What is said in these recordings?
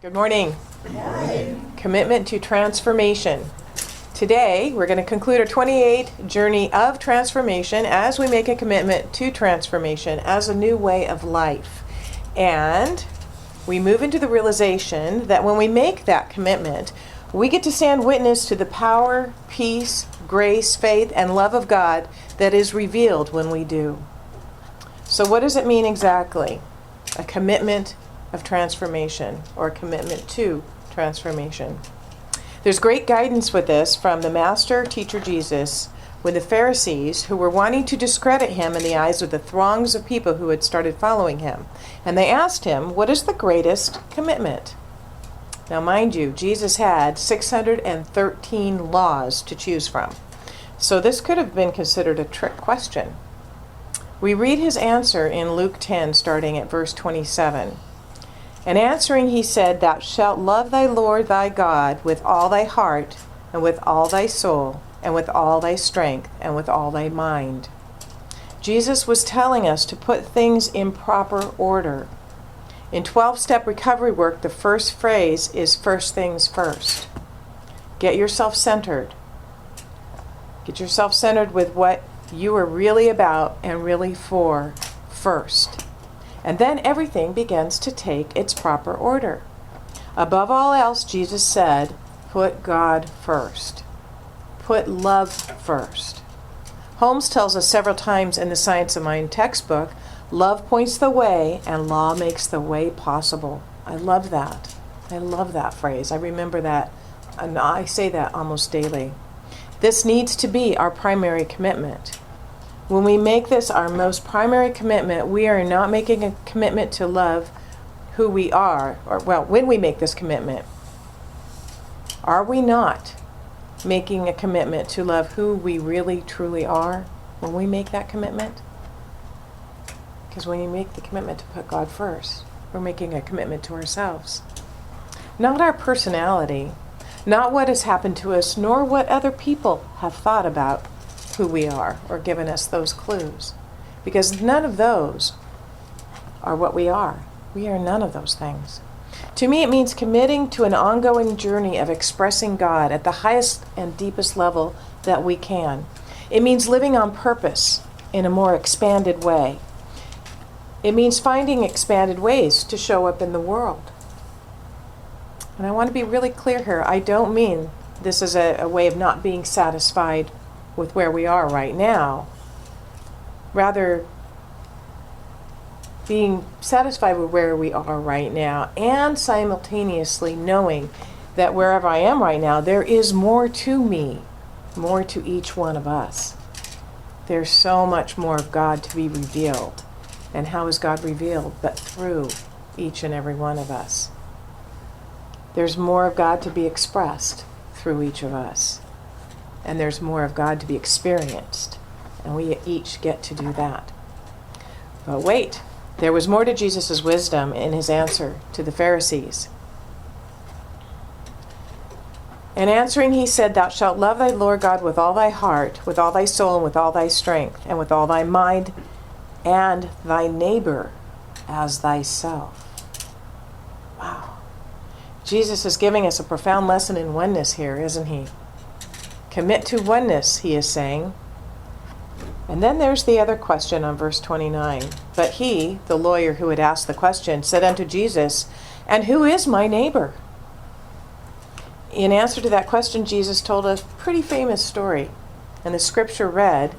Good morning. Good morning. Commitment to transformation. Today, we're going to conclude our 28 journey of transformation as we make a commitment to transformation as a new way of life. And we move into the realization that when we make that commitment, we get to stand witness to the power, peace, grace, faith, and love of God that is revealed when we do. So what does it mean exactly? A commitment of transformation, or a commitment to transformation. There's great guidance with this from the master teacher Jesus when the Pharisees, who were wanting to discredit him in the eyes of the throngs of people who had started following him, and they asked him, what is the greatest commitment? Now mind you, Jesus had 613 laws to choose from. So this could have been considered a trick question. We read his answer in Luke 10, starting at verse 27. And answering he said, Thou shalt love thy Lord thy God with all thy heart, and with all thy soul, and with all thy strength, and with all thy mind. Jesus was telling us to put things in proper order. In 12-step recovery work, the first phrase is first things first. Get yourself centered. Get yourself centered with what you are really about and really for first. And then everything begins to take its proper order. Above all else, Jesus said, put God first. Put love first. Holmes tells us several times in the Science of Mind textbook, love points the way and law makes the way possible. I love that. I love that phrase. I remember that, and I say that almost daily. This needs to be our primary commitment. When we make this our most primary commitment, we are not making a commitment to love who we are, when we make this commitment, are we not making a commitment to love who we really truly are when we make that commitment? Because when you make the commitment to put God first, we're making a commitment to ourselves. Not our personality, not what has happened to us, nor what other people have thought about who we are or given us those clues. Because none of those are what we are. We are none of those things. To me, it means committing to an ongoing journey of expressing God at the highest and deepest level that we can. It means living on purpose in a more expanded way. It means finding expanded ways to show up in the world. And I want to be really clear here. I don't mean this is a way of not being satisfied with where we are right now. Rather, being satisfied with where we are right now and simultaneously knowing that wherever I am right now, there is more to me, more to each one of us. There's so much more of God to be revealed. And how is God revealed? But through each and every one of us. There's more of God to be expressed through each of us. And there's more of God to be experienced. And we each get to do that. But wait, there was more to Jesus' wisdom in his answer to the Pharisees. And answering he said, Thou shalt love thy Lord God with all thy heart, with all thy soul, and with all thy strength, and with all thy mind, and thy neighbor as thyself. Wow. Jesus is giving us a profound lesson in oneness here, isn't he? Commit to oneness, he is saying. And then there's the other question on verse 29. But he, the lawyer who had asked the question, said unto Jesus, And who is my neighbor? In answer to that question, Jesus told a pretty famous story. And the scripture read,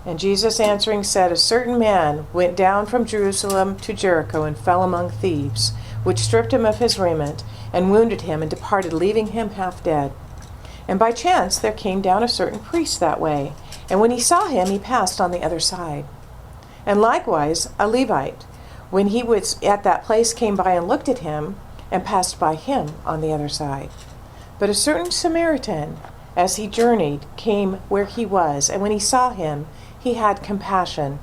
And Jesus answering said, A certain man went down from Jerusalem to Jericho and fell among thieves, which stripped him of his raiment, and wounded him, and departed, leaving him half dead. And by chance there came down a certain priest that way, and when he saw him, he passed on the other side. And likewise a Levite, when he was at that place, came by and looked at him, and passed by him on the other side. But a certain Samaritan, as he journeyed, came where he was, and when he saw him, he had compassion,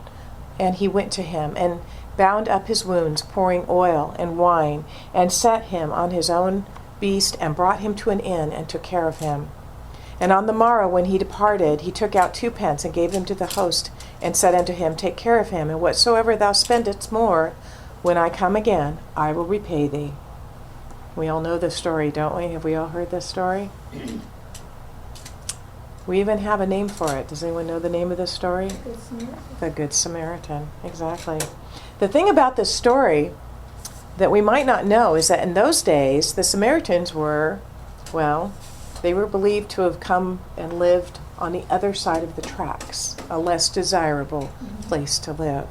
and he went to him, and bound up his wounds, pouring oil and wine, and set him on his own beast, and brought him to an inn, and took care of him. And on the morrow when he departed, he took out 2 pence, and gave them to the host, and said unto him, Take care of him, and whatsoever thou spendest more, when I come again, I will repay thee. We all know this story, don't we? Have we all heard this story? We even have a name for it. Does anyone know the name of this story? Good Samaritan. The Good Samaritan, exactly. The thing about this story that we might not know is that in those days, the Samaritans were, well, they were believed to have come and lived on the other side of the tracks, a less desirable place to live.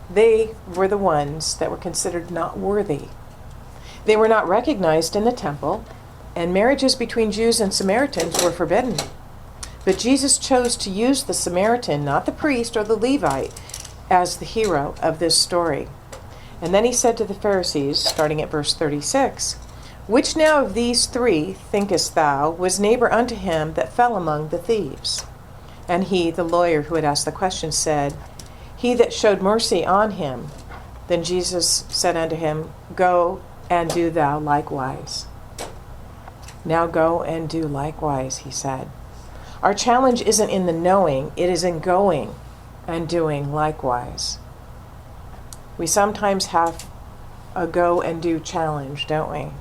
They were the ones that were considered not worthy. They were not recognized in the temple, and marriages between Jews and Samaritans were forbidden. But Jesus chose to use the Samaritan, not the priest or the Levite, as the hero of this story. And then he said to the Pharisees, starting at verse 36, "Which now of these three, thinkest thou, was neighbor unto him that fell among the thieves?" And he, the lawyer who had asked the question, said, "He that showed mercy on him." Then Jesus said unto him, "Go and do thou likewise." Now go and do likewise, he said. Our challenge isn't in the knowing, it is in going and doing likewise. We sometimes have a go and do challenge, don't we?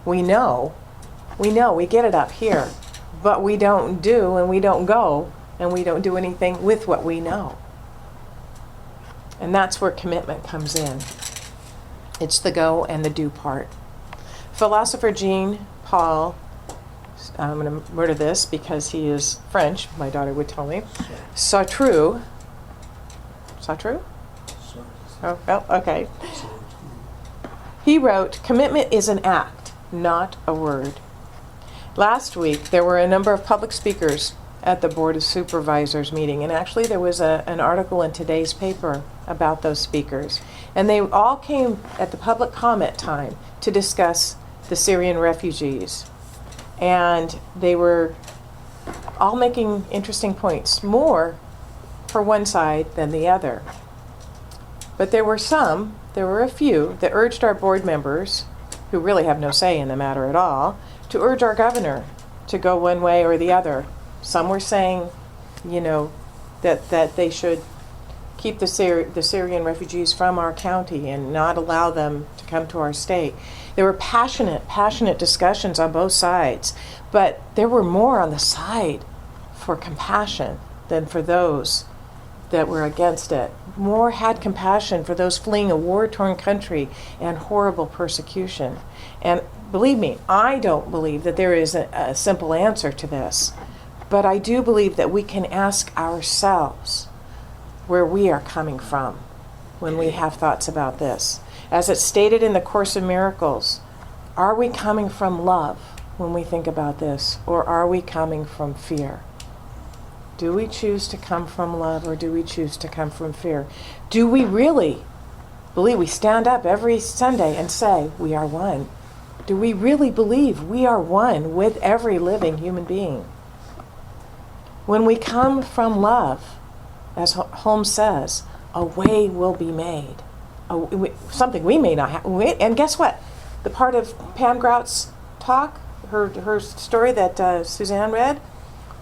We know, we get it up here, but we don't do and we don't go and we don't do anything with what we know. And that's where commitment comes in. It's the go and the do part. Philosopher Jean-Paul, I'm going to murder this because he is French, my daughter would tell me, Sartre? Oh, okay. He wrote, "Commitment is an act, not a word." Last week, there were a number of public speakers at the Board of Supervisors meeting, and actually there was an article in today's paper about those speakers. And they all came at the public comment time to discuss the Syrian refugees. And they were all making interesting points, more for one side than the other. But there were a few that urged our board members, who really have no say in the matter at all, to urge our governor to go one way or the other. Some were saying, that they should keep the Syrian refugees from our county and not allow them to come to our state. There were passionate discussions on both sides, but there were more on the side for compassion than for those that were against it. More had compassion for those fleeing a war-torn country and horrible persecution. And believe me, I don't believe that there is a simple answer to this, but I do believe that we can ask ourselves where we are coming from when we have thoughts about this. As it's stated in the Course in Miracles, are we coming from love when we think about this, or are we coming from fear? Do we choose to come from love, or do we choose to come from fear? Do we really believe, we stand up every Sunday and say, we are one? Do we really believe we are one with every living human being? When we come from love, as Holmes says, a way will be made. Something we may not have. And guess what? The part of Pam Grout's talk, her story that Suzanne read,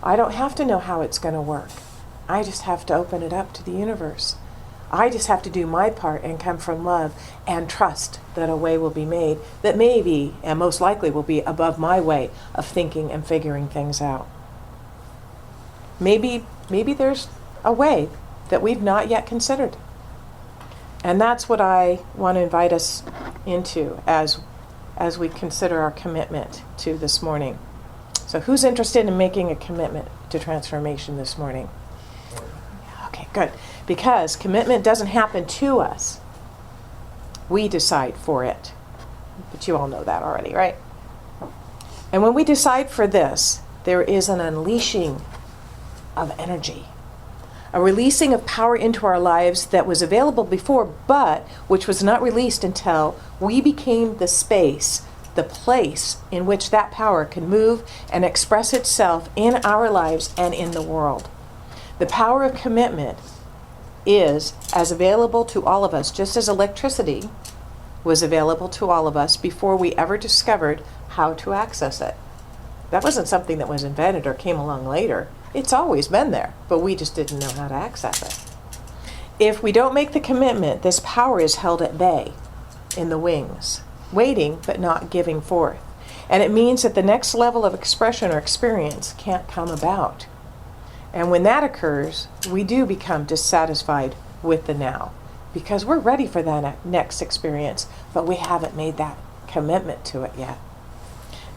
I don't have to know how it's going to work. I just have to open it up to the universe. I just have to do my part and come from love and trust that a way will be made that maybe and most likely will be above my way of thinking and figuring things out. Maybe there's a way that we've not yet considered. And that's what I want to invite us into as we consider our commitment to this morning. So who's interested in making a commitment to transformation this morning? Okay, good. Because commitment doesn't happen to us. We decide for it. But you all know that already, right? And when we decide for this, there is an unleashing of energy. A releasing of power into our lives that was available before, but which was not released until we became the space, the place in which that power can move and express itself in our lives and in the world. The power of commitment is as available to all of us, just as electricity was available to all of us before we ever discovered how to access it. That wasn't something that was invented or came along later. It's always been there, but we just didn't know how to access it. If we don't make the commitment, this power is held at bay in the wings. waiting but not giving forth. And it means that the next level of expression or experience can't come about. And when that occurs, we do become dissatisfied with the now because we're ready for that next experience, but we haven't made that commitment to it yet.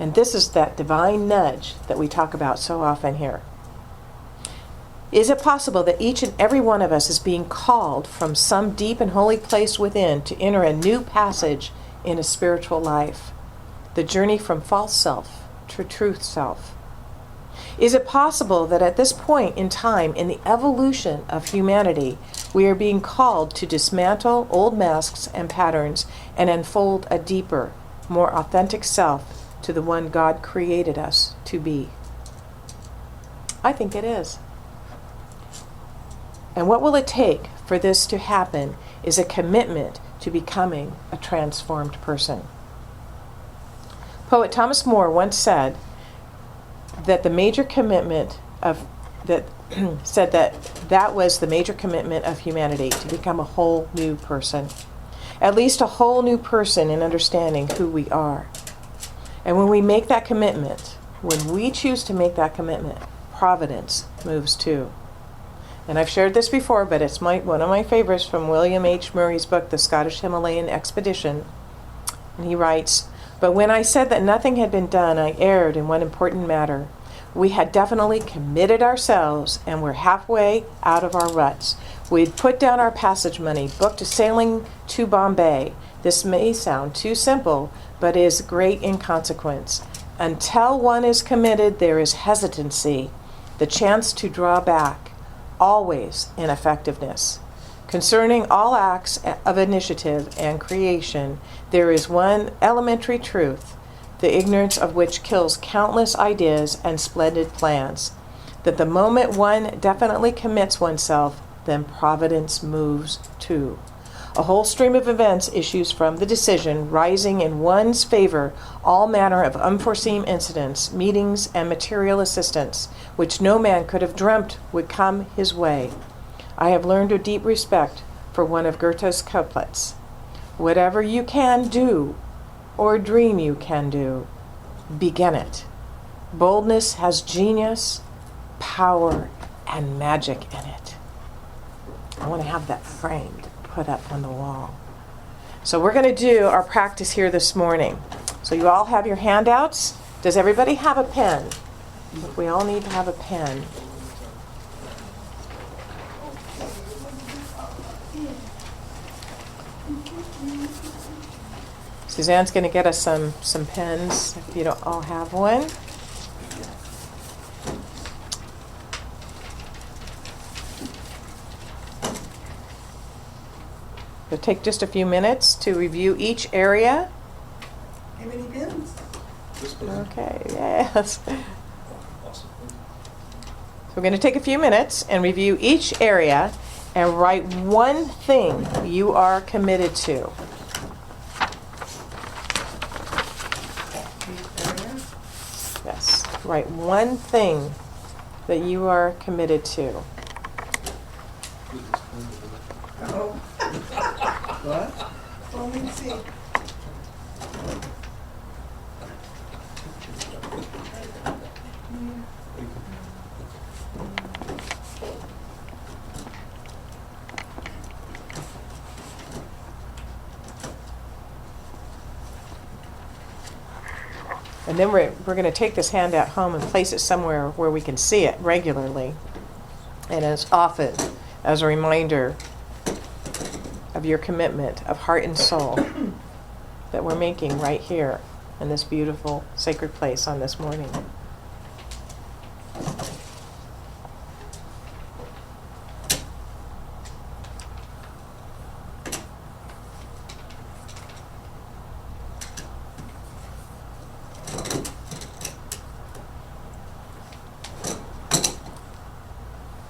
And this is that divine nudge that we talk about so often here. Is it possible that each and every one of us is being called from some deep and holy place within to enter a new passage in a spiritual life? The journey from false self to truth self. Is it possible that at this point in time in the evolution of humanity, we are being called to dismantle old masks and patterns and unfold a deeper, more authentic self to the one God created us to be? I think it is. And what will it take for this to happen is a commitment to becoming a transformed person. Poet Thomas More once said that the major commitment of that said that was the major commitment of humanity, to become a whole new person. At least a whole new person in understanding who we are. And when we make that commitment, when we choose to make that commitment, providence moves too. And I've shared this before, but it's one of my favorites from William H. Murray's book, The Scottish Himalayan Expedition. And he writes, "But when I said that nothing had been done, I erred in one important matter. We had definitely committed ourselves and were halfway out of our ruts. We'd put down our passage money, booked a sailing to Bombay. This may sound too simple, but is great in consequence. Until one is committed, there is hesitancy, the chance to draw back, always ineffectiveness. Concerning all acts of initiative and creation, there is one elementary truth, the ignorance of which kills countless ideas and splendid plans, that the moment one definitely commits oneself, then providence moves too. A whole stream of events issues from the decision, rising in one's favor all manner of unforeseen incidents, meetings, and material assistance, which no man could have dreamt would come his way. I have learned a deep respect for one of Goethe's couplets. Whatever you can do, or dream you can do, begin it. Boldness has genius, power, and magic in it." I want to have that framed, put up on the wall. So we're going to do our practice here this morning. So you all have your handouts. Does everybody have a pen? We all need to have a pen. Suzanne's going to get us some pens if you don't all have one. It'll take just a few minutes to review each area. How many pens? Okay, yes. So we're going to take a few minutes and review each area and write one thing you are committed to. Yes, write one thing that you are committed to. Oh. What? Well, let me see. And then we're going to take this handout home and place it somewhere where we can see it regularly and as often as a reminder of your commitment of heart and soul that we're making right here in this beautiful sacred place on this morning.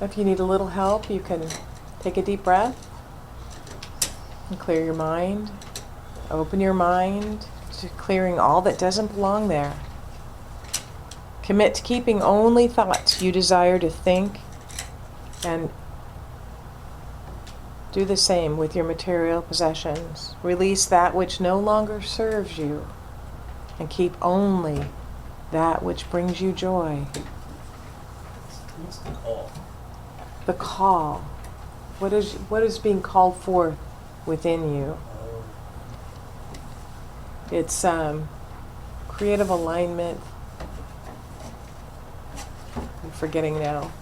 If you need a little help, you can take a deep breath and clear your mind. Open your mind to clearing all that doesn't belong there. Commit to keeping only thoughts you desire to think and Do the same with your material possessions. Release that which no longer serves you and keep only that which brings you joy. What's the call? The call. What is being called forth within you? It's creative alignment. I'm forgetting now.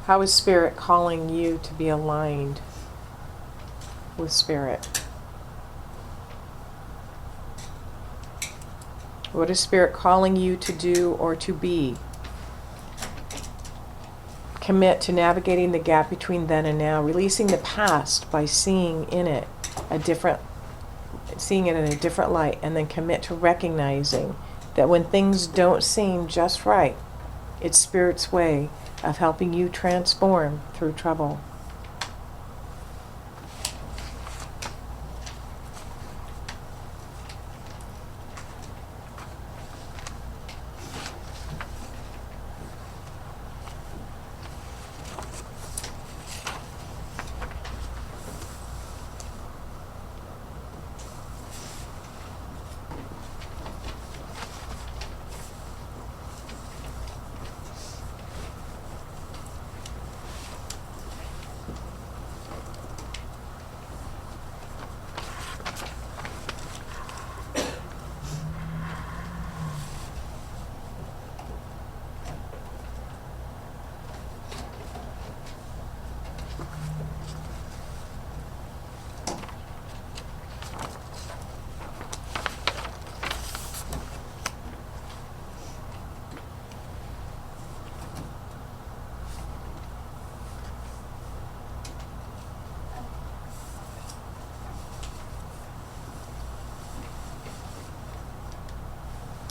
How is Spirit calling you to be aligned with Spirit? What is Spirit calling you to do or to be? Commit to navigating the gap between then and now, releasing the past by seeing in it seeing it in a different light, and then commit to recognizing that when things don't seem just right, it's Spirit's way of helping you transform through trouble.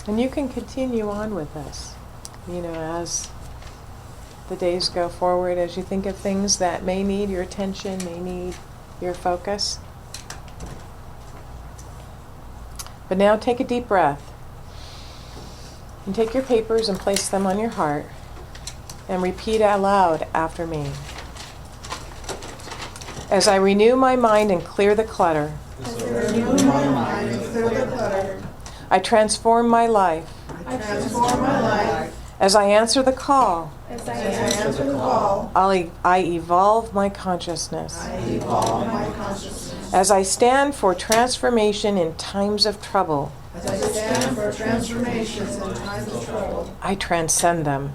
And you can continue on with this, as the days go forward, as you think of things that may need your attention, may need your focus. But now take a deep breath. And take your papers and place them on your heart. And repeat out loud after me. As I renew my mind and clear the clutter, I transform my life. As I answer the call, I evolve my consciousness. As I stand for transformation in times of trouble, I transcend them.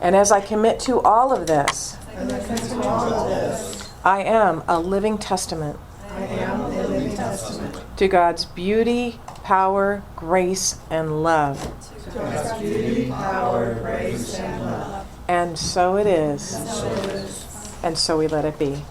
And as I commit to all of this, I am a living testament to God's beauty, power, grace, and love. And so it is. And so we let it be.